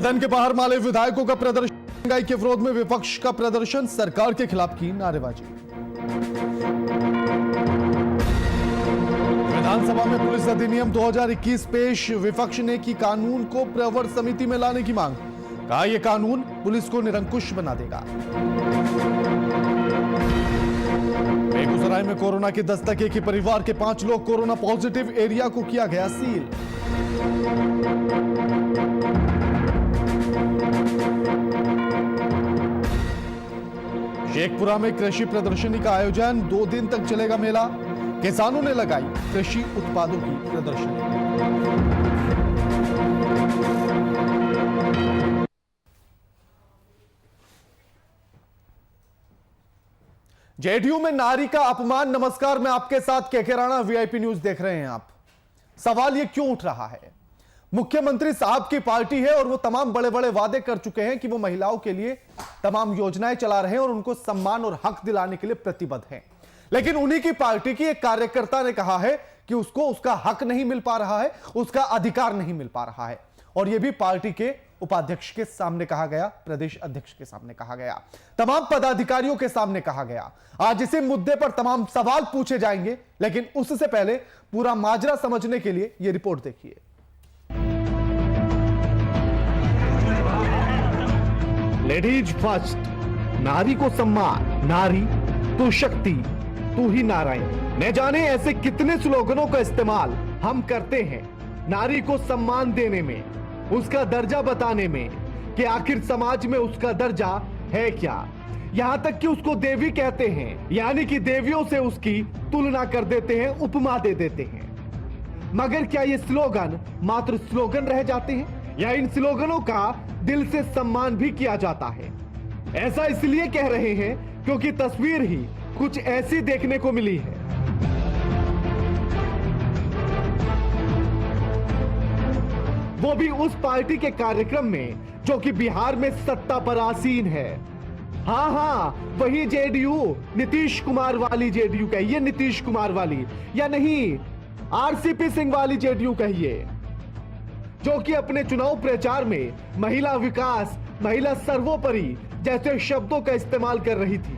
सदन के बाहर माले विधायकों का प्रदर्शन, महंगाई के विरोध में विपक्ष का प्रदर्शन, सरकार के खिलाफ की नारेबाजी। विधानसभा में पुलिस अधिनियम 2021 पेश, विपक्ष ने की कानून को प्रवर समिति में लाने की मांग, कहा यह कानून पुलिस को निरंकुश बना देगा। बेगूसराय में कोरोना की दस्तक, एक ही परिवार के 5 लोग कोरोना पॉजिटिव, एरिया को किया गया सील। शेखपुरा में कृषि प्रदर्शनी का आयोजन, 2 दिन तक चलेगा मेला, किसानों ने लगाई कृषि उत्पादों की प्रदर्शनी। जेडीयू में नारी का अपमान, नमस्कार, मैं आपके साथ केके राणा, वीआईपी न्यूज देख रहे हैं आप। सवाल ये क्यों उठ रहा है? मुख्यमंत्री साहब की पार्टी है और वो तमाम बड़े बड़े वादे कर चुके हैं कि वो महिलाओं के लिए तमाम योजनाएं चला रहे हैं और उनको सम्मान और हक दिलाने के लिए प्रतिबद्ध हैं। लेकिन उन्हीं की पार्टी की एक कार्यकर्ता ने कहा है कि उसको उसका हक नहीं मिल पा रहा है, उसका अधिकार नहीं मिल पा रहा है, और यह भी पार्टी के उपाध्यक्ष के सामने कहा गया, प्रदेश अध्यक्ष के सामने कहा गया, तमाम पदाधिकारियों के सामने कहा गया। आज इसी मुद्दे पर तमाम सवाल पूछे जाएंगे, लेकिन उससे पहले पूरा माजरा समझने के लिए यह रिपोर्ट देखिए। लेडीज फर्स्ट, नारी को सम्मान, नारी तो शक्ति, तू ही नारायण। न जाने ऐसे कितने स्लोगनों का इस्तेमाल हम करते हैं नारी को सम्मान देने में, उसका दर्जा बताने में कि आखिर समाज में उसका दर्जा है क्या। यहां तक कि उसको देवी कहते हैं, यानी कि देवियों से उसकी तुलना कर देते हैं, उपमा दे देते हैं। मगर क्या ये स्लोगन मात्र स्लोगन रह जाते हैं या इन स्लोगनों का दिल से सम्मान भी किया जाता है? ऐसा इसलिए कह रहे हैं क्योंकि तस्वीर ही कुछ ऐसी देखने को मिली है। वो भी उस पार्टी के कार्यक्रम में जो कि बिहार में सत्ता पर आसीन है। हाँ, वही जेडीयू, नीतीश कुमार वाली जेडीयू कहिए, नीतीश कुमार वाली, या नहीं आरसीपी सिंह वाली जेडीयू कहिए, जो कि अपने चुनाव प्रचार में महिला विकास, महिला सर्वोपरि जैसे शब्दों का इस्तेमाल कर रही थी।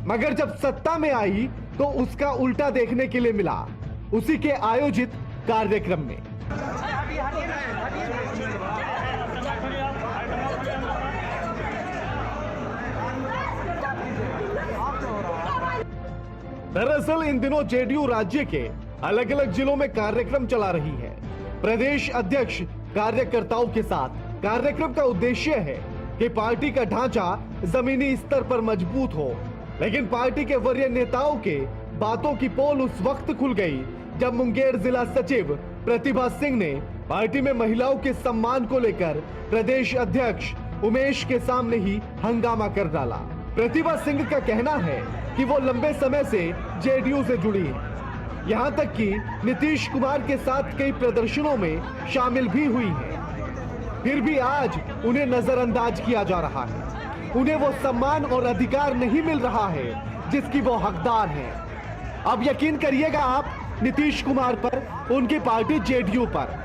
मगर जब सत्ता में आई तो उसका उल्टा देखने के लिए मिला उसी के आयोजित कार्यक्रम में। दरअसल इन दिनों जेडीयू राज्य के अलग अलग जिलों में कार्यक्रम चला रही है। प्रदेश अध्यक्ष कार्यकर्ताओं के साथ कार्यक्रम का उद्देश्य है कि पार्टी का ढांचा जमीनी स्तर पर मजबूत हो। लेकिन पार्टी के वरीय नेताओं के बातों की पोल उस वक्त खुल गई जब मुंगेर जिला सचिव प्रतिभा सिंह ने पार्टी में महिलाओं के सम्मान को लेकर प्रदेश अध्यक्ष उमेश के सामने ही हंगामा कर डाला। प्रतिभा सिंह का कहना है कि वो लंबे समय से जेडीयू से जुड़ी है, यहाँ तक कि नीतीश कुमार के साथ कई प्रदर्शनों में शामिल भी हुई है। फिर भी आज उन्हें नजरअंदाज किया जा रहा है, उन्हें वो सम्मान और अधिकार नहीं मिल रहा है जिसकी वो हकदार है। अब यकीन करिएगा आप नीतीश कुमार पर, उनकी पार्टी जेडीयू पर,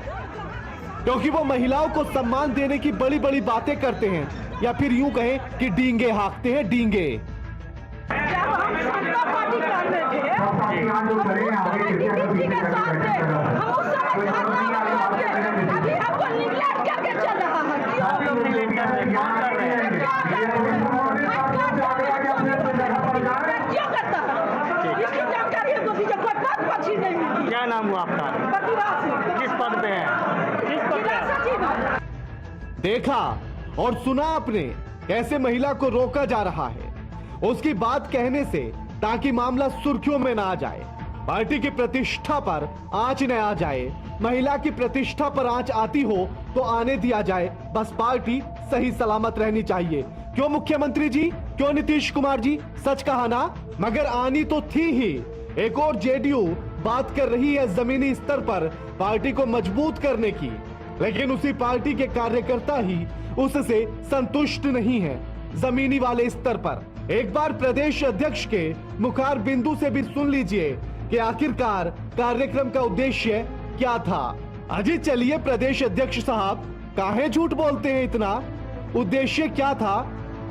क्योंकि वो महिलाओं को सम्मान देने की बड़ी बड़ी बातें करते हैं, या फिर यूं कहें कि डींगे हाँकते हैं, डींगे। क्या नाम हुआ आपका? किस पद पे है? देखा और सुना आपने कैसे महिला को रोका जा रहा है उसकी बात कहने से, ताकि मामला सुर्खियों में ना आ जाए, पार्टी की प्रतिष्ठा पर आंच न आ जाए। महिला की प्रतिष्ठा पर आंच आती हो तो आने दिया जाए, बस पार्टी सही सलामत रहनी चाहिए। क्यों मुख्यमंत्री जी, क्यों नीतीश कुमार जी, सच कहा ना? मगर आनी तो थी ही। एक और जेडीयू बात कर रही है जमीनी स्तर पर पार्टी को मजबूत करने की, लेकिन उसी पार्टी के कार्यकर्ता ही उससे संतुष्ट नहीं है जमीनी वाले स्तर पर। एक बार प्रदेश अध्यक्ष के मुखार बिंदु से भी सुन लीजिए कि आखिरकार कार्यक्रम का उद्देश्य क्या था। अजी चलिए प्रदेश अध्यक्ष साहब, काहे झूठ बोलते हैं इतना? उद्देश्य क्या था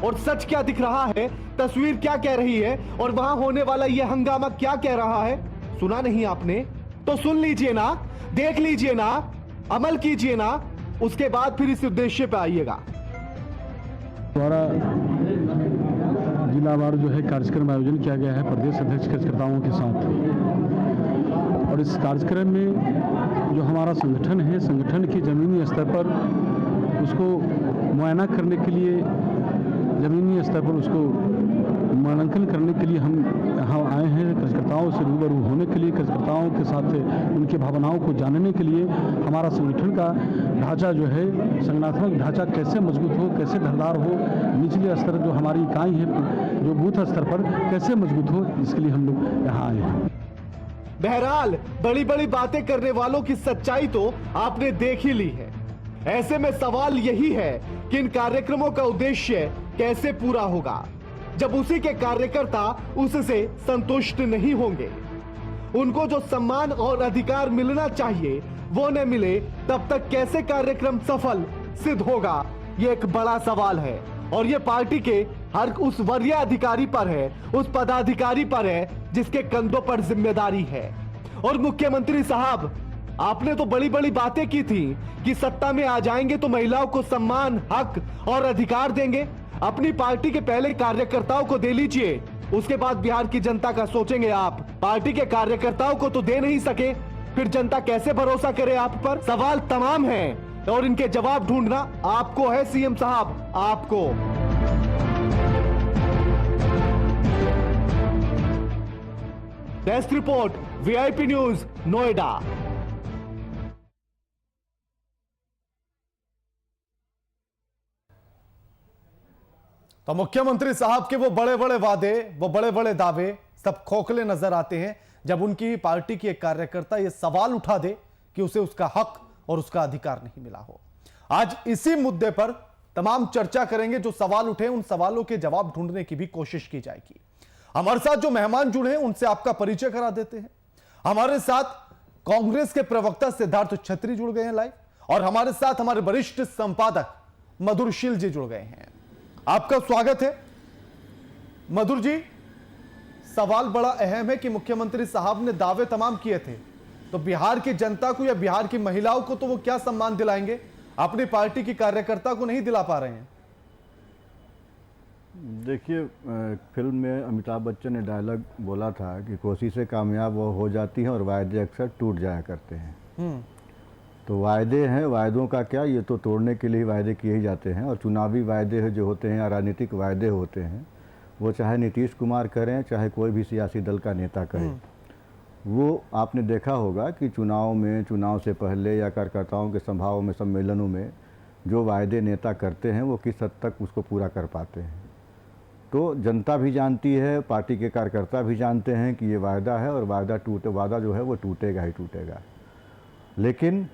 और सच क्या दिख रहा है? तस्वीर क्या कह रही है और वहां होने वाला यह हंगामा क्या कह रहा है? सुना नहीं आपने? तो सुन लीजिए ना, देख लीजिए ना, अमल कीजिए ना, उसके बाद फिर इस उद्देश्य पे आइएगा। द्वारा जिलावार जो है कार्यक्रम आयोजन किया गया है प्रदेश अध्यक्ष कार्यकर्ताओं के साथ, और इस कार्यक्रम में जो हमारा संगठन है, संगठन की ज़मीनी स्तर पर उसको मुआयना करने के लिए, ज़मीनी स्तर पर उसको मूल्यांकन करने के लिए हम यहाँ आए हैं। कार्यकर्ताओं से रूबरू होने के लिए, कार्यकर्ताओं के साथ उनकी भावनाओं को जानने के लिए, हमारा संगठन का ढांचा जो है, संगठनात्मक ढांचा कैसे मजबूत हो, कैसे धारदार हो, निचले स्तर जो हमारी इकाई है जो बूथ स्तर पर कैसे मजबूत हो, इसके लिए हम लोग यहाँ आए हैं। बहरहाल बड़ी बड़ी बातें करने वालों की सच्चाई तो आपने देख ही ली है। ऐसे में सवाल यही है कि इन कार्यक्रमों का उद्देश्य कैसे पूरा होगा जब उसी के कार्यकर्ता उससे संतुष्ट नहीं होंगे। उनको जो सम्मान और अधिकार मिलना चाहिए वो न मिले, तब तक कैसे कार्यक्रम सफल सिद्ध होगा, ये एक बड़ा सवाल है। और ये पार्टी के हर उस वरीय अधिकारी पर है, उस पदाधिकारी पर है जिसके कंधों पर जिम्मेदारी है। और मुख्यमंत्री साहब, आपने तो बड़ी बड़ी बातें की थी कि सत्ता में आ जाएंगे तो महिलाओं को सम्मान, हक और अधिकार देंगे। अपनी पार्टी के पहले कार्यकर्ताओं को दे लीजिए, उसके बाद बिहार की जनता का सोचेंगे आप। पार्टी के कार्यकर्ताओं को तो दे नहीं सके, फिर जनता कैसे भरोसा करे आप पर? सवाल तमाम हैं और इनके जवाब ढूंढना आपको है सीएम साहब, आपको। Desk report, VIP news, Noida. तो मुख्यमंत्री साहब के वो बड़े बड़े वादे, वो बड़े बड़े दावे सब खोखले नजर आते हैं जब उनकी पार्टी की एक कार्यकर्ता ये सवाल उठा दे कि उसे उसका हक और उसका अधिकार नहीं मिला हो। आज इसी मुद्दे पर तमाम चर्चा करेंगे। जो सवाल उठे उन सवालों के जवाब ढूंढने की भी कोशिश की जाएगी। हमारे साथ जो मेहमान जुड़े हैं उनसे आपका परिचय करा देते हैं। हमारे साथ कांग्रेस के प्रवक्ता सिद्धार्थ छत्री जुड़ गए हैं लाइव, और हमारे साथ हमारे वरिष्ठ संपादक मधुरशील जी जुड़ गए हैं। आपका स्वागत है मधुर जी। सवाल बड़ा अहम है कि मुख्यमंत्री साहब ने दावे तमाम किए थे, तो बिहार की जनता को या बिहार की महिलाओं को तो वो क्या सम्मान दिलाएंगे, अपनी पार्टी की कार्यकर्ता को नहीं दिला पा रहे हैं। देखिए, फिल्म में अमिताभ बच्चन ने डायलॉग बोला था कि कोशिशें कामयाब वो हो जाती हैं और वायदे अक्सर टूट जाया करते हैं। तो वायदे हैं, वायदों का क्या, ये तो तोड़ने के लिए वायदे किए ही जाते हैं। और चुनावी वायदे जो होते हैं या राजनीतिक वायदे होते हैं, वो चाहे नीतीश कुमार करें, चाहे कोई भी सियासी दल का नेता करे, वो आपने देखा होगा कि चुनाव में, चुनाव से पहले या कार्यकर्ताओं के सभाओं में, सम्मेलनों में जो वायदे नेता करते हैं वो किस हद तक उसको पूरा कर पाते हैं। तो जनता भी जानती है, पार्टी के कार्यकर्ता भी जानते हैं कि ये वायदा है और वादा जो है वो टूटेगा ही टूटेगा। लेकिन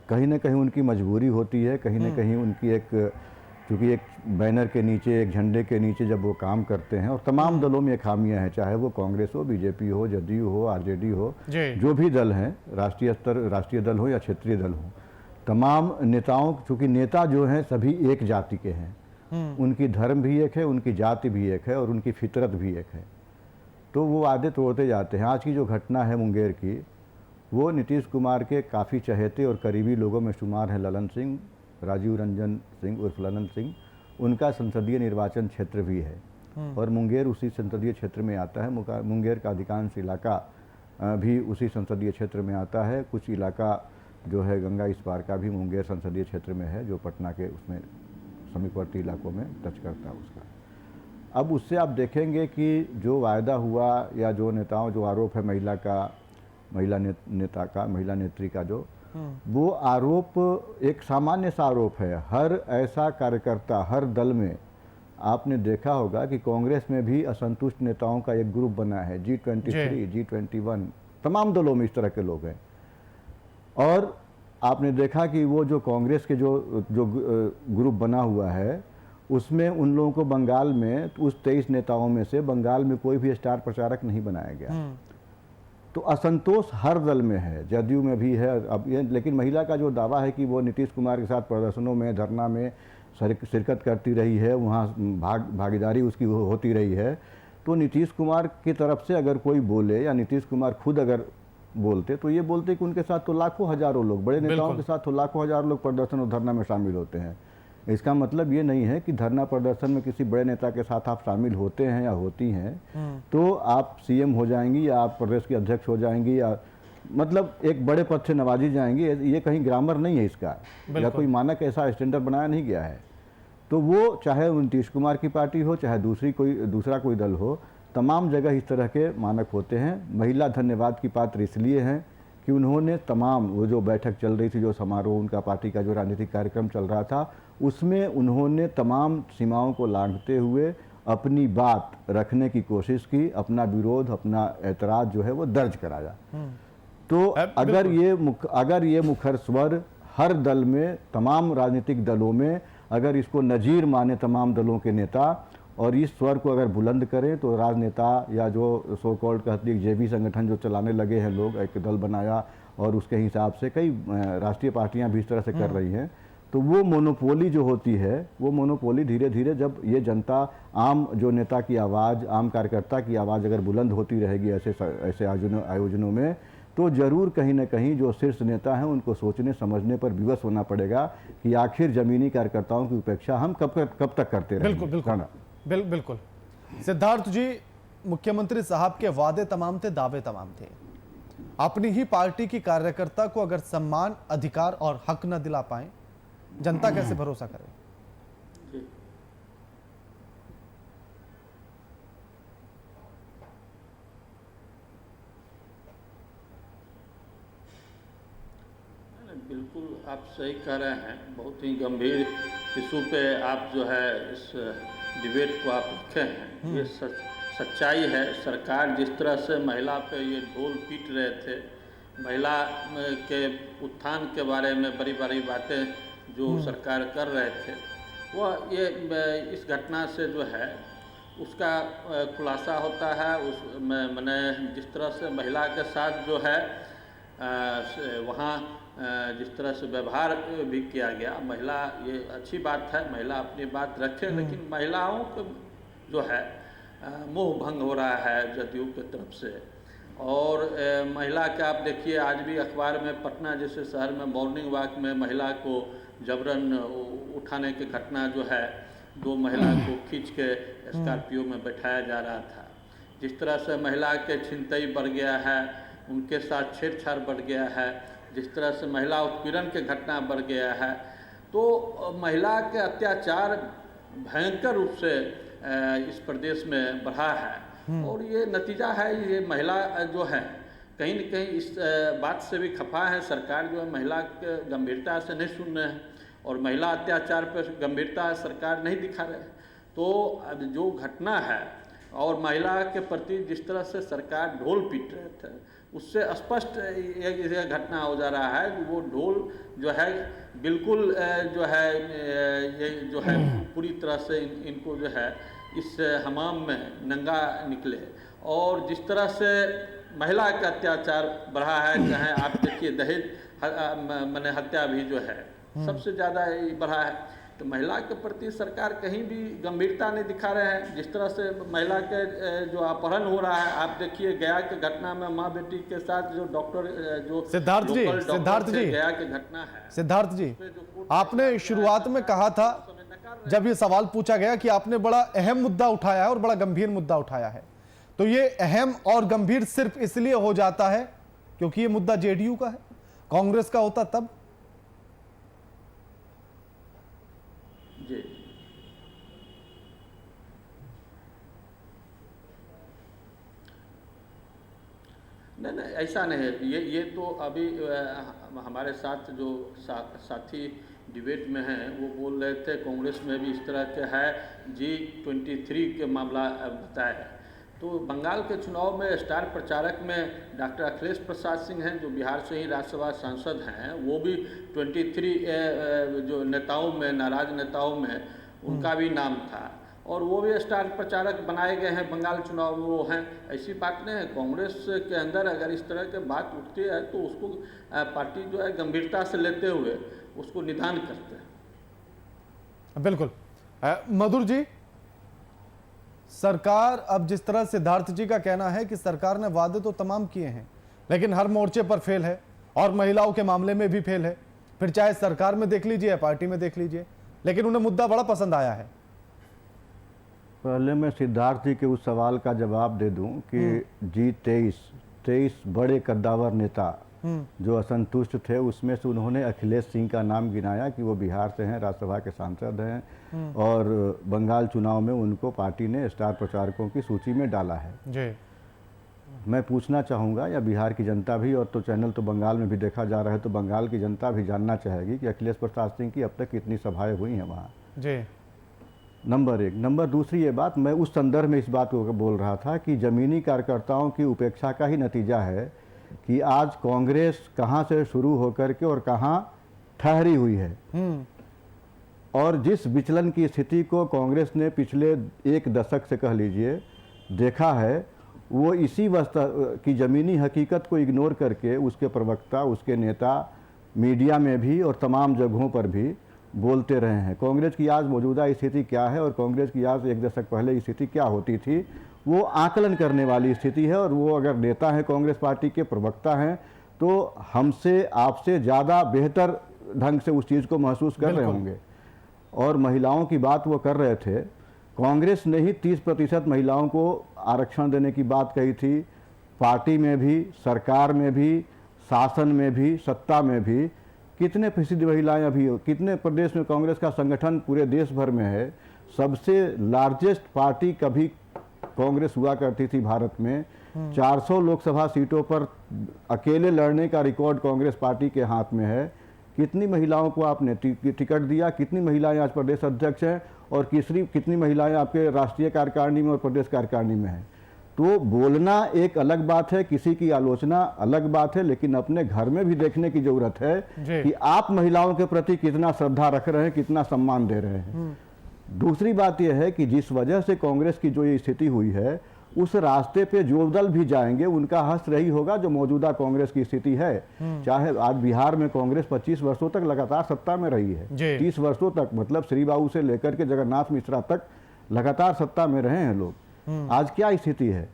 कहीं ना कहीं उनकी मजबूरी होती है, कहीं ना कहीं उनकी एक, चूँकि एक बैनर के नीचे, एक झंडे के नीचे जब वो काम करते हैं, और तमाम दलों में खामियां हैं, चाहे वो कांग्रेस हो, बीजेपी हो, जदयू हो, आरजेडी हो, जो भी दल हैं, राष्ट्रीय दल हो या क्षेत्रीय दल हो, तमाम नेताओं, चूँकि नेता जो हैं सभी एक जाति के हैं, उनकी धर्म भी एक है, उनकी जाति भी एक है और उनकी फितरत भी एक है। तो वो वादे तोड़ते जाते हैं। आज की जो घटना है मुंगेर की, वो नीतीश कुमार के काफ़ी चहेते और करीबी लोगों में शुमार है ललन सिंह, राजीव रंजन सिंह उर्फ ललन सिंह। उनका संसदीय निर्वाचन क्षेत्र भी है और मुंगेर उसी संसदीय क्षेत्र में आता है। मुंगेर का अधिकांश इलाका भी उसी संसदीय क्षेत्र में आता है। कुछ इलाका जो है गंगा इस पार का भी मुंगेर संसदीय क्षेत्र में है, जो पटना के उसमें समीपवर्ती इलाकों में टच करता है उसका। अब उससे आप देखेंगे कि जो वायदा हुआ या जो नेताओं, जो आरोप है महिला नेत्री का, जो वो आरोप एक सामान्य सा आरोप है। हर ऐसा कार्यकर्ता, हर दल में आपने देखा होगा कि कांग्रेस में भी असंतुष्ट नेताओं का एक ग्रुप बना है, G23, G21, तमाम दलों में इस तरह के लोग हैं। और आपने देखा कि वो जो कांग्रेस के जो ग्रुप बना हुआ है, उसमें उन लोगों को बंगाल में, उस 23 नेताओं में से बंगाल में कोई भी स्टार प्रचारक नहीं बनाया गया। तो असंतोष हर दल में है, जदयू में भी है अब ये। लेकिन महिला का जो दावा है कि वो नीतीश कुमार के साथ प्रदर्शनों में, धरना में शिरकत करती रही है, वहाँ भागीदारी उसकी होती रही है, तो नीतीश कुमार की तरफ से अगर कोई बोले या नीतीश कुमार खुद अगर बोलते तो ये बोलते कि उनके साथ तो लाखों हजारों लोग, बड़े नेताओं के साथ तो लाखों हजारों लोग प्रदर्शन और धरना में शामिल होते हैं। इसका मतलब ये नहीं है कि धरना प्रदर्शन में किसी बड़े नेता के साथ आप शामिल होते हैं या होती हैं तो आप सीएम हो जाएंगी या आप प्रदेश के अध्यक्ष हो जाएंगी या मतलब एक बड़े पद से नवाजी जाएंगी। ये कहीं ग्रामर नहीं है इसका, या कोई मानक ऐसा स्टैंडर्ड बनाया नहीं गया है। तो वो चाहे नीतीश कुमार की पार्टी हो, चाहे दूसरा कोई दल हो, तमाम जगह इस तरह के मानक होते हैं। महिला धन्यवाद की पात्र इसलिए हैं कि उन्होंने तमाम वो जो बैठक चल रही थी, जो समारोह उनका पार्टी का जो राजनीतिक कार्यक्रम चल रहा था, उसमें उन्होंने तमाम सीमाओं को लांघते हुए अपनी बात रखने की कोशिश की, अपना विरोध, अपना ऐतराज़ जो है वो दर्ज कराया। तो अगर ये मुखर स्वर हर दल में, तमाम राजनीतिक दलों में अगर इसको नज़ीर माने तमाम दलों के नेता और इस स्वर को अगर बुलंद करें तो राजनेता या जो सो कॉल्ड कहती है जेबी संगठन जो चलाने लगे हैं लोग, एक दल बनाया और उसके हिसाब से कई राष्ट्रीय पार्टियां भी इस तरह से कर रही हैं, तो वो मोनोपोली जो होती है, वो मोनोपोली धीरे धीरे जब ये जनता, आम जो नेता की आवाज़, आम कार्यकर्ता की आवाज़ अगर बुलंद होती रहेगी ऐसे आयोजनों में, तो ज़रूर कहीं ना कहीं जो शीर्ष नेता हैं उनको सोचने समझने पर विवश होना पड़ेगा कि आखिर ज़मीनी कार्यकर्ताओं की उपेक्षा हम कब तक करते रहेंगे। बिल्कुल। सिद्धार्थ जी, मुख्यमंत्री साहब के वादे तमाम थे, दावे तमाम थे। अपनी ही पार्टी की कार्यकर्ता को अगर सम्मान, अधिकार और हक न दिला पाए, जनता कैसे भरोसा करे? बिल्कुल आप सही कह रहे हैं। बहुत ही गंभीर इशू पे आप जो है इस डिबेट को आप रखे हैं। ये सच्चाई है। सरकार जिस तरह से महिला पे ये ढोल पीट रहे थे, महिला के उत्थान के बारे में बड़ी बड़ी बातें जो सरकार कर रहे थे, वह ये इस घटना से जो है उसका खुलासा होता है। उस मैंने जिस तरह से महिला के साथ जो है वहाँ जिस तरह से व्यवहार भी किया गया, महिला, ये अच्छी बात है, महिला अपनी बात रखे, लेकिन महिलाओं को जो है मोह भंग हो रहा है जदयू की तरफ से। और महिला का आप देखिए, आज भी अखबार में पटना जैसे शहर में मॉर्निंग वॉक में महिला को जबरन उठाने की घटना जो है, 2 महिला को खींच के स्कॉर्पियो में बैठाया जा रहा था। जिस तरह से महिला के छिनतई बढ़ गया है, उनके साथ छेड़छाड़ बढ़ गया है, जिस तरह से महिला उत्पीड़न के घटना बढ़ गया है, तो महिला के अत्याचार भयंकर रूप से इस प्रदेश में बढ़ा है। और ये नतीजा है, ये महिला जो है कहीं न कहीं इस बात से भी खफा है। सरकार जो है महिला के गंभीरता से नहीं सुन रहे हैं और महिला अत्याचार पर गंभीरता सरकार नहीं दिखा रहे। तो अब जो घटना है और महिला के प्रति जिस तरह से सरकार ढोल पीट रहे थे, उससे स्पष्ट ये घटना हो जा रहा है कि वो ढोल जो है बिल्कुल जो है ये जो है पूरी तरह से इनको जो है इस हमाम में नंगा निकले। और जिस तरह से महिला का अत्याचार बढ़ा है, चाहे आप देखिए दहेज मैंने हत्या भी जो है सबसे ज़्यादा बढ़ा है। तो महिला के प्रति सरकार कहीं भी गंभीरता नहीं दिखा रहे हैं। जिस तरह से महिला के जो अपहरण हो रहा है, आप देखिए गया के घटना में माँ बेटी के साथ जो डॉक्टर जो सिद्धार्थ जी गया की घटना है। सिद्धार्थ जी, आपने शुरुआत में कहा था, जब ये सवाल पूछा गया कि आपने बड़ा अहम मुद्दा उठाया है और बड़ा गंभीर मुद्दा उठाया है, तो ये अहम और गंभीर सिर्फ इसलिए हो जाता है क्योंकि ये मुद्दा जेडीयू का है। कांग्रेस का होता तब? जी नहीं, ऐसा नहीं है। ये तो अभी हमारे साथ जो साथी डिबेट में हैं वो बोल रहे थे, कांग्रेस में भी इस तरह के है G23 के मामला बताया। तो बंगाल के चुनाव में स्टार प्रचारक में डॉक्टर अखिलेश प्रसाद सिंह हैं, जो बिहार से ही राज्यसभा सांसद हैं। वो भी 23 जो नेताओं में, नाराज नेताओं में उनका भी नाम था। और वो भी स्टार प्रचारक बनाए गए हैं, बंगाल चुनाव में वो हैं। ऐसी बात नहीं है। कांग्रेस के अंदर अगर इस तरह की बात उठती है तो उसको पार्टी जो है गंभीरता से लेते हुए उसको निदान करते हैं। बिल्कुल। मधुर जी, सरकार अब जिस तरह सिद्धार्थ जी का कहना है कि सरकार ने वादे तो तमाम किए हैं लेकिन हर मोर्चे पर फेल है और महिलाओं के मामले में भी फेल है, फिर चाहे सरकार में देख लीजिए या पार्टी में देख लीजिए, लेकिन उन्हें मुद्दा बड़ा पसंद आया है। पहले मैं सिद्धार्थ जी के उस सवाल का जवाब दे दूं कि जी 23 बड़े कद्दावर नेता जो असंतुष्ट थे, उसमें से उन्होंने अखिलेश सिंह का नाम गिनाया कि वो बिहार से हैं, राज्यसभा के सांसद हैं और बंगाल चुनाव में उनको पार्टी ने स्टार प्रचारकों की सूची में डाला है जी। मैं पूछना चाहूँगा, या बिहार की जनता भी, और तो चैनल तो बंगाल में भी देखा जा रहा है, तो बंगाल की जनता भी जानना चाहेगी कि अखिलेश प्रसाद सिंह की अब तक कितनी सभाएं हुई हैं वहाँ जी। नंबर एक। नंबर दूसरी ये बात, मैं उस संदर्भ में इस बात को बोल रहा था कि ज़मीनी कार्यकर्ताओं की उपेक्षा का ही नतीजा है कि आज कांग्रेस कहाँ से शुरू होकर के और कहाँ ठहरी हुई है। और जिस विचलन की स्थिति को कांग्रेस ने पिछले एक दशक से कह लीजिए देखा है, वो इसी वस्तु की ज़मीनी हकीकत को इग्नोर करके उसके प्रवक्ता, उसके नेता मीडिया में भी और तमाम जगहों पर भी बोलते रहे हैं। कांग्रेस की आज मौजूदा स्थिति क्या है और कांग्रेस की आज एक दशक पहले स्थिति क्या होती थी, वो आकलन करने वाली स्थिति है। और वो अगर नेता हैं, कांग्रेस पार्टी के प्रवक्ता हैं, तो हमसे आपसे ज़्यादा बेहतर ढंग से उस चीज़ को महसूस कर रहे होंगे। और महिलाओं की बात वो कर रहे थे, कांग्रेस ने ही 30% महिलाओं को आरक्षण देने की बात कही थी। पार्टी में भी, सरकार में भी, शासन में भी, सत्ता में भी कितने फीसदी महिलाएं अभी, कितने प्रदेश में कांग्रेस का संगठन पूरे देश भर में है। सबसे लार्जेस्ट पार्टी कभी कांग्रेस हुआ करती थी भारत में। 400 लोकसभा सीटों पर अकेले लड़ने का रिकॉर्ड कांग्रेस पार्टी के हाथ में है। कितनी महिलाओं को आपने टिकट दिया, कितनी महिलाएं आज प्रदेश अध्यक्ष हैं और कितनी महिलाएं आपके राष्ट्रीय कार्यकारिणी में और प्रदेश कार्यकारिणी में हैं। तो बोलना एक अलग बात है, किसी की आलोचना अलग बात है, लेकिन अपने घर में भी देखने की जरूरत है कि आप महिलाओं के प्रति कितना श्रद्धा रख रहे हैं, कितना सम्मान दे रहे हैं। दूसरी बात यह है कि जिस वजह से कांग्रेस की जो ये स्थिति हुई है, उस रास्ते पे जो दल भी जाएंगे उनका हश्र रही होगा जो मौजूदा कांग्रेस की स्थिति है। चाहे आज बिहार में कांग्रेस 25 वर्षों तक लगातार सत्ता में रही है, 30 वर्षों तक, मतलब श्री बाबू से लेकर के जगन्नाथ मिश्रा तक लगातार सत्ता में रहे हैं लोग। आज क्या स्थिति है,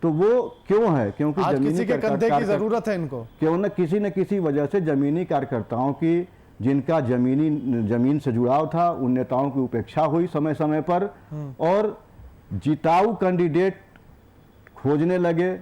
तो वो क्यों है? क्योंकि आज किसी के कंधे की जरूरत है इनको, क्यों न किसी वजह से जमीनी कार्यकर्ताओं की, जिनका जमीन से जुड़ाव था, उन नेताओं की उपेक्षा हुई समय समय पर और जिताऊ कैंडिडेट खोजने लगे,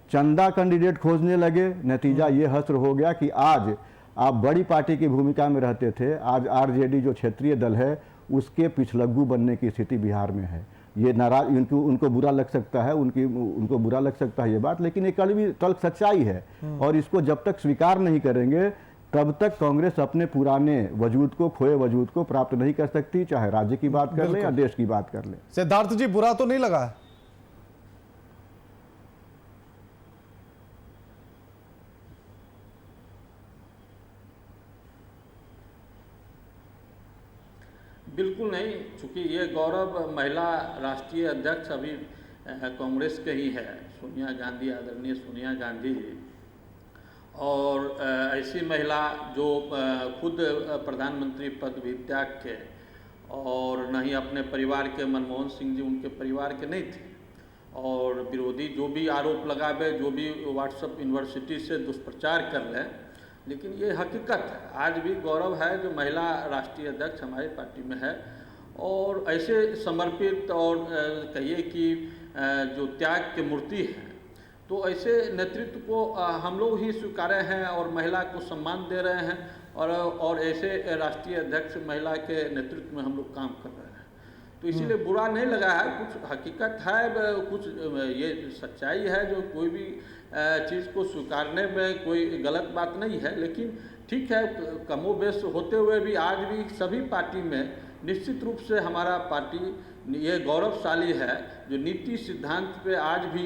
चंदा कैंडिडेट खोजने लगे। नतीजा ये हश्र हो गया कि आज आप बड़ी पार्टी की भूमिका में रहते थे, आज आरजेडी जो क्षेत्रीय दल है उसके पिछलग्गू बनने की स्थिति बिहार में है। ये नाराज, उनको बुरा लग सकता है, उनको बुरा लग सकता है ये बात, लेकिन ये कड़वी तल्ख सच्चाई है। और इसको जब तक स्वीकार नहीं करेंगे तब तक कांग्रेस अपने पुराने वजूद को, खोए वजूद को प्राप्त नहीं कर सकती, चाहे राज्य की बात कर ले या देश की बात कर ले। सिद्धार्थ जी, बुरा तो नहीं लगा? बिल्कुल नहीं, चूंकि ये गौरव महिला राष्ट्रीय अध्यक्ष अभी कांग्रेस के ही है, सोनिया गांधी, आदरणीय सोनिया गांधी जी। और ऐसी महिला जो खुद प्रधानमंत्री पद भी त्याग के और न ही अपने परिवार के, मनमोहन सिंह जी उनके परिवार के नहीं थे, और विरोधी जो भी आरोप लगावे, जो भी व्हाट्सएप यूनिवर्सिटी से दुष्प्रचार कर लें, लेकिन ये हकीकत है। आज भी गौरव है जो महिला राष्ट्रीय अध्यक्ष हमारी पार्टी में है। और ऐसे समर्पित और कहिए कि जो त्याग की मूर्ति है, तो ऐसे नेतृत्व को हम लोग ही स्वीकारे हैं और महिला को सम्मान दे रहे हैं। और ऐसे राष्ट्रीय अध्यक्ष महिला के नेतृत्व में हम लोग काम कर रहे हैं, तो इसीलिए बुरा नहीं लगा है। कुछ हकीकत है, कुछ ये सच्चाई है, जो कोई भी चीज़ को स्वीकारने में कोई गलत बात नहीं है। लेकिन ठीक है, कमोबेश होते हुए भी आज भी सभी पार्टी में निश्चित रूप से हमारा पार्टी ये गौरवशाली है जो नीति सिद्धांत पे आज भी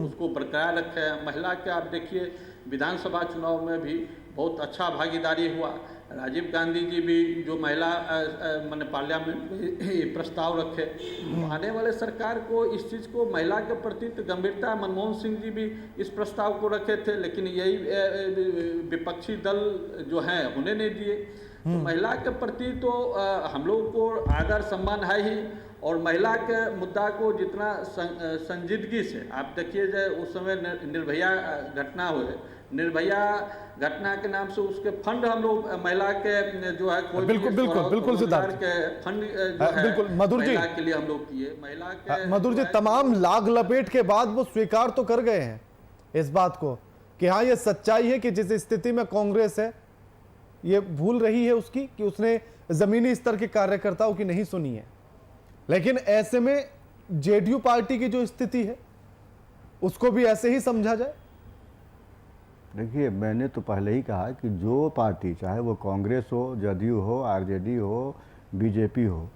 उसको बरकरार रखे हैं। महिला के आप देखिए, विधानसभा चुनाव में भी बहुत अच्छा भागीदारी हुआ। राजीव गांधी जी भी जो महिला मैंने पार्लियामेंट में ये प्रस्ताव रखे, तो आने वाले सरकार को इस चीज़ को महिला के प्रति तो गंभीरता, मनमोहन सिंह जी भी इस प्रस्ताव को रखे थे, लेकिन यही विपक्षी दल जो हैं होने नहीं दिए। तो महिला के प्रति तो हम लोग को आदर सम्मान है ही, और महिला के मुद्दा को जितना संजीदगी से आप देखिए जाए, उस समय निर्भया घटना हुए, निर्भया घटना के नाम से उसके फंड हम लोग महिला के जो है कोई बिल्कुल सिद्धार्थ के फंड जो है बिल्कुल मधुर जी महिला के लिए हम लोग किए, महिला के मधुर जी तमाम लाग लपेट के बाद वो स्वीकार तो कर गए हैं इस बात को कि हाँ ये सच्चाई है कि जिस स्थिति में कांग्रेस है ये भूल रही है उसकी कि उसने जमीनी स्तर के कार्यकर्ताओं की नहीं सुनी है। लेकिन ऐसे में जेडीयू पार्टी की जो स्थिति है उसको भी ऐसे ही समझा जाए। देखिए, मैंने तो पहले ही कहा कि जो पार्टी, चाहे वो कांग्रेस हो, जदयू हो, आरजेडी हो, बीजेपी हो,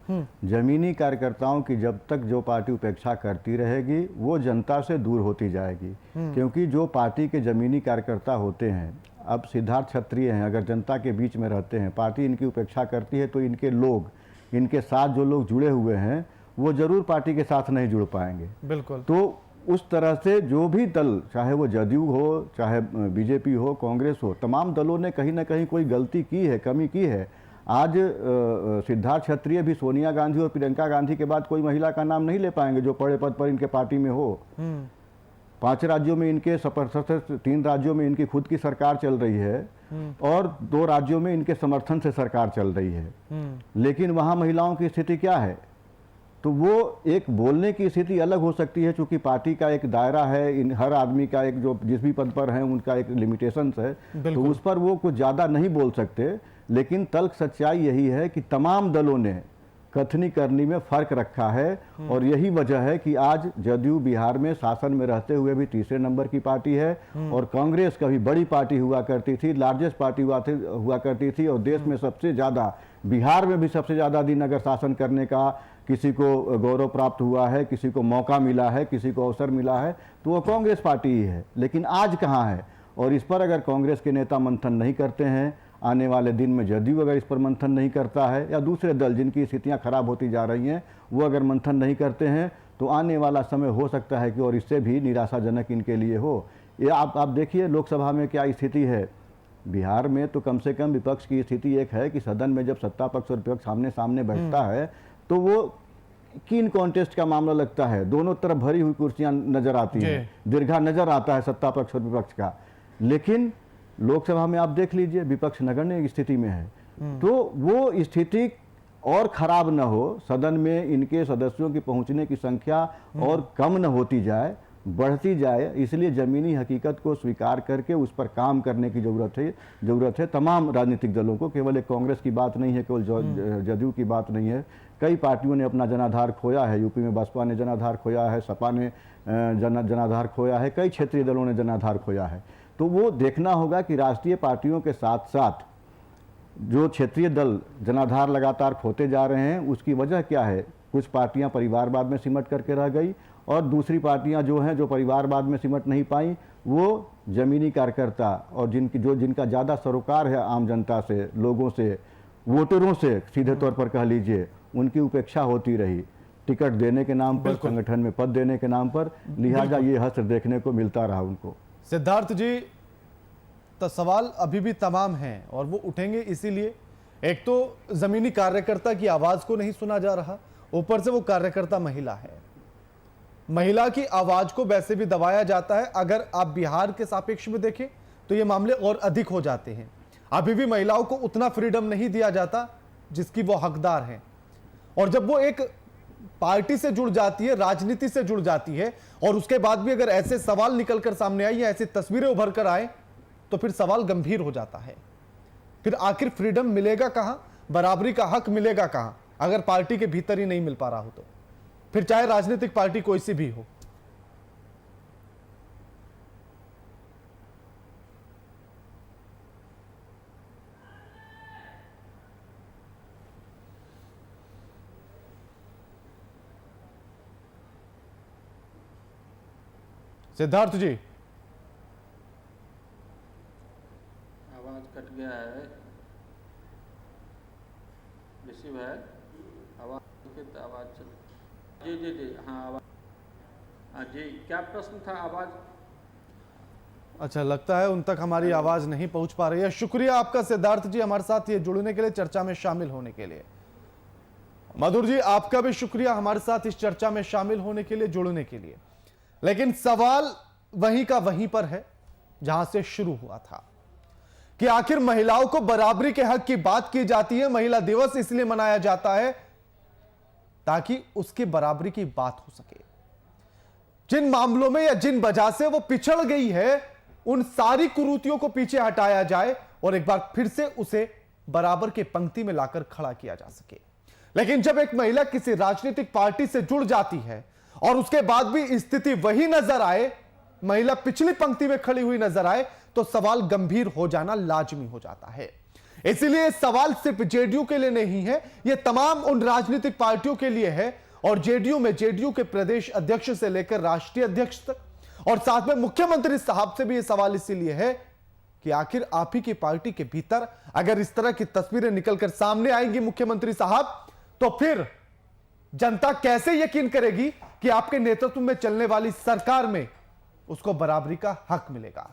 जमीनी कार्यकर्ताओं की जब तक जो पार्टी उपेक्षा करती रहेगी वो जनता से दूर होती जाएगी। क्योंकि जो पार्टी के जमीनी कार्यकर्ता होते हैं, अब सिद्धार्थ क्षत्रिय हैं, अगर जनता के बीच में रहते हैं, पार्टी इनकी उपेक्षा करती है, तो इनके लोग, इनके साथ जो लोग जुड़े हुए हैं वो जरूर पार्टी के साथ नहीं जुड़ पाएंगे। बिल्कुल। तो उस तरह से जो भी दल, चाहे वो जदयू हो, चाहे बीजेपी हो, कांग्रेस हो, तमाम दलों ने कहीं ना कहीं कोई गलती की है, कमी की है। आज सिद्धार्थ क्षत्रिय भी सोनिया गांधी और प्रियंका गांधी के बाद कोई महिला का नाम नहीं ले पाएंगे जो बड़े पद पर इनके पार्टी में हो। 5 राज्यों में इनके समर्थन से, 3 राज्यों में इनकी खुद की सरकार चल रही है और 2 राज्यों में इनके समर्थन से सरकार चल रही है। लेकिन वहां महिलाओं की स्थिति क्या है? तो वो एक बोलने की स्थिति अलग हो सकती है, चूंकि पार्टी का एक दायरा है, हर आदमी का एक, जो जिस भी पद पर है उनका एक लिमिटेशंस है, तो उस पर वो कुछ ज़्यादा नहीं बोल सकते। लेकिन तल्ख सच्चाई यही है कि तमाम दलों ने कथनी करनी में फर्क रखा है, और यही वजह है कि आज जदयू बिहार में शासन में रहते हुए भी तीसरे नंबर की पार्टी है, और कांग्रेस कभी बड़ी पार्टी हुआ करती थी, लार्जेस्ट पार्टी हुआ करती थी, और देश में सबसे ज़्यादा, बिहार में भी सबसे ज़्यादा दिन अगर शासन करने का किसी को गौरव प्राप्त हुआ है, किसी को मौका मिला है, किसी को अवसर मिला है, तो वो कांग्रेस पार्टी ही है। लेकिन आज कहाँ है? और इस पर अगर कांग्रेस के नेता मंथन नहीं करते हैं, आने वाले दिन में जदयू अगर इस पर मंथन नहीं करता है, या दूसरे दल जिनकी स्थितियां खराब होती जा रही हैं वो अगर मंथन नहीं करते हैं, तो आने वाला समय हो सकता है कि और इससे भी निराशाजनक इनके लिए हो। ये आप देखिए लोकसभा में क्या स्थिति है। बिहार में तो कम से कम विपक्ष की स्थिति एक है कि सदन में जब सत्ता पक्ष और विपक्ष सामने सामने बैठता है तो वो कीन कॉन्टेस्ट का मामला लगता है, दोनों तरफ भरी हुई कुर्सियां नजर आती हैं, दीर्घा नजर आता है सत्ता पक्ष और विपक्ष का। लेकिन लोकसभा में आप देख लीजिए विपक्ष नगण्य स्थिति में है। तो वो स्थिति और खराब न हो, सदन में इनके सदस्यों की पहुंचने की संख्या और कम न होती जाए, बढ़ती जाए, इसलिए जमीनी हकीकत को स्वीकार करके उस पर काम करने की जरूरत है तमाम राजनीतिक दलों को। केवल एक कांग्रेस की बात नहीं है, केवल जदयू की बात नहीं है। कई पार्टियों ने अपना जनाधार खोया है, यूपी में बसपा ने जनाधार खोया है, सपा ने जनाधार खोया है, कई क्षेत्रीय दलों ने जनाधार खोया है। तो वो देखना होगा कि राष्ट्रीय पार्टियों के साथ साथ जो क्षेत्रीय दल जनाधार लगातार खोते जा रहे हैं उसकी वजह क्या है। कुछ पार्टियां परिवारवाद में सिमट करके रह गई, और दूसरी पार्टियां जो हैं जो परिवारवाद में सिमट नहीं पाई, वो जमीनी कार्यकर्ता और जिनका ज़्यादा सरोकार है आम जनता से, लोगों से, वोटरों से सीधे तौर पर कह लीजिए, उनकी उपेक्षा होती रही टिकट देने के नाम पर, संगठन में पद देने के नाम पर। लिहाजा ये हश्र देखने को मिलता रहा उनको। सिद्धार्थ जी, तो सवाल अभी भी तमाम हैं और वो उठेंगे, इसीलिए एक तो जमीनी कार्यकर्ता की आवाज को नहीं सुना जा रहा, ऊपर से वो कार्यकर्ता महिला है, महिला की आवाज को वैसे भी दबाया जाता है। अगर आप बिहार के सापेक्ष में देखें तो ये मामले और अधिक हो जाते हैं। अभी भी महिलाओं को उतना फ्रीडम नहीं दिया जाता जिसकी वो हकदार हैं, और जब वो एक पार्टी से जुड़ जाती है, राजनीति से जुड़ जाती है, और उसके बाद भी अगर ऐसे सवाल निकलकर सामने आए या ऐसी तस्वीरें उभर कर आए, तो फिर सवाल गंभीर हो जाता है। फिर आखिर फ्रीडम मिलेगा कहां, बराबरी का हक मिलेगा कहां, अगर पार्टी के भीतर ही नहीं मिल पा रहा हो तो फिर चाहे राजनीतिक पार्टी कोई सी भी हो। सिद्धार्थ जी, आवाज कट गया है। रिसीव है आवाज आवाज जी जी जी हाँ आवाज हाँ जी क्या प्रश्न था आवाज अच्छा, लगता है उन तक हमारी आवाज नहीं पहुंच पा रही है। शुक्रिया आपका सिद्धार्थ जी हमारे साथ ये जुड़ने के लिए, चर्चा में शामिल होने के लिए। मधुर जी आपका भी शुक्रिया हमारे साथ इस चर्चा में शामिल होने के लिए, जुड़ने के लिए। लेकिन सवाल वहीं का वहीं पर है जहां से शुरू हुआ था कि आखिर महिलाओं को बराबरी के हक की बात की जाती है। महिला दिवस इसलिए मनाया जाता है ताकि उसकी बराबरी की बात हो सके। जिन मामलों में या जिन वजह से वो पिछड़ गई है, उन सारी कुरीतियों को पीछे हटाया जाए और एक बार फिर से उसे बराबर के पंक्ति में लाकर खड़ा किया जा सके। लेकिन जब एक महिला किसी राजनीतिक पार्टी से जुड़ जाती है और उसके बाद भी स्थिति वही नजर आए, महिला पिछली पंक्ति में खड़ी हुई नजर आए, तो सवाल गंभीर हो जाना लाजमी हो जाता है। इसलिए सवाल सिर्फ जेडीयू के लिए नहीं है, यह तमाम उन राजनीतिक पार्टियों के लिए है। और जेडीयू में जेडीयू के प्रदेश अध्यक्ष से लेकर राष्ट्रीय अध्यक्ष तक और साथ में मुख्यमंत्री साहब से भी यह सवाल इसीलिए है कि आखिर आप ही की पार्टी के भीतर अगर इस तरह की तस्वीरें निकलकर सामने आएंगी मुख्यमंत्री साहब, तो फिर जनता कैसे यकीन करेगी कि आपके नेतृत्व में चलने वाली सरकार में उसको बराबरी का हक मिलेगा।